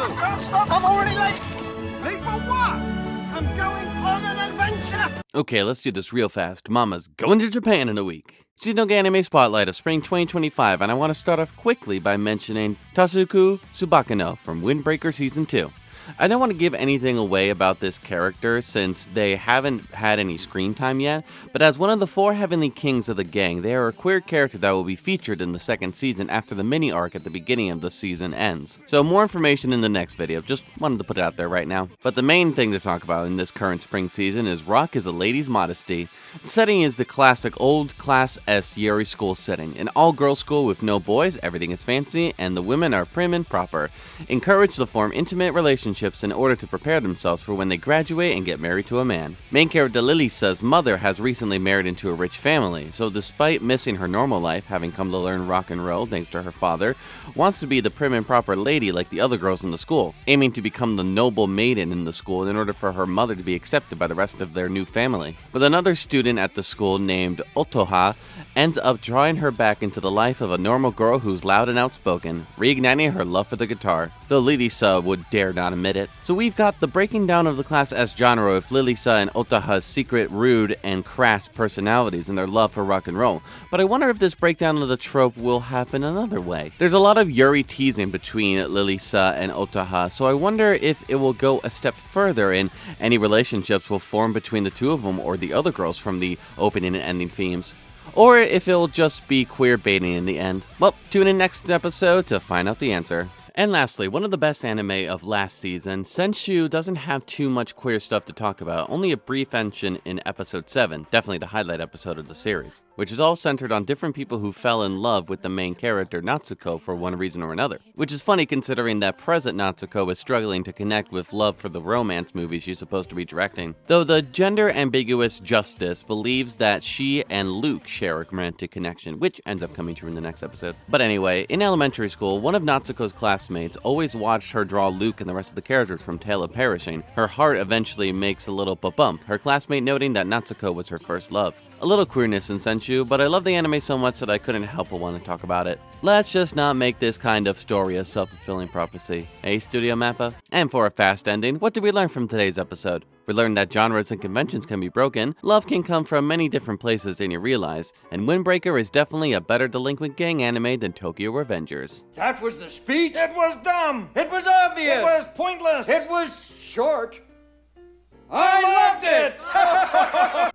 to? I can't stop, I'm already late. Late for what? I'm going on an adventure. Okay, let's do this real fast. Mama's going to Japan in a week. Shiznoga Anime Spotlight of Spring 2025, and I want to start off quickly by mentioning Tasuku Tsubakano from Windbreaker Season 2. I don't want to give anything away about this character since they haven't had any screen time yet, but as one of the 4 Heavenly Kings of the gang, they are a queer character that will be featured in the second season after the mini arc at the beginning of the season ends. So more information in the next video, just wanted to put it out there right now. But the main thing to talk about in this current spring season is Rock is a Lady's Modesty. The setting is the classic old Class S Yuri school setting. An all-girls school with no boys, everything is fancy, and the women are prim and proper. Encouraged to form intimate relationships in order to prepare themselves for when they graduate and get married to a man. Main character Lilisa's mother has recently married into a rich family, so despite missing her normal life, having come to learn rock and roll thanks to her father, wants to be the prim and proper lady like the other girls in the school, aiming to become the noble maiden in the school in order for her mother to be accepted by the rest of their new family. But another student at the school named Otoha ends up drawing her back into the life of a normal girl who's loud and outspoken, reigniting her love for the guitar, though Lilisa would dare not admit it. So we've got the breaking down of the Class S genre with Lilisa and Otoha's secret, rude, and crass personalities and their love for rock and roll, but I wonder if this breakdown of the trope will happen another way. There's a lot of Yuri teasing between Lilisa and Otoha, so I wonder if it will go a step further and any relationships will form between the two of them or the other girls from the opening and ending themes. Or if it'll just be queer baiting in the end. Well, tune in next episode to find out the answer. And lastly, one of the best anime of last season, Senshu doesn't have too much queer stuff to talk about, only a brief mention in episode 7, definitely the highlight episode of the series, which is all centered on different people who fell in love with the main character Natsuko for one reason or another. Which is funny considering that present Natsuko is struggling to connect with love for the romance movie she's supposed to be directing. Though the gender-ambiguous Justice believes that she and Luke share a romantic connection, which ends up coming true in the next episode. But anyway, in elementary school, one of Natsuko's classmates always watched her draw Luke and the rest of the characters from Tale of Perishing. Her heart eventually makes a little bump, her classmate noting that Natsuko was her first love. A little queerness in Senshu, but I love the anime so much that I couldn't help but want to talk about it. Let's just not make this kind of story a self-fulfilling prophecy. Hey, Studio Mappa? And for a fast ending, what did we learn from today's episode? We learned that genres and conventions can be broken, love can come from many different places than you realize, and Windbreaker is definitely a better delinquent gang anime than Tokyo Revengers. That was the speech? It was dumb. It was obvious. It was pointless. It was short. I loved it.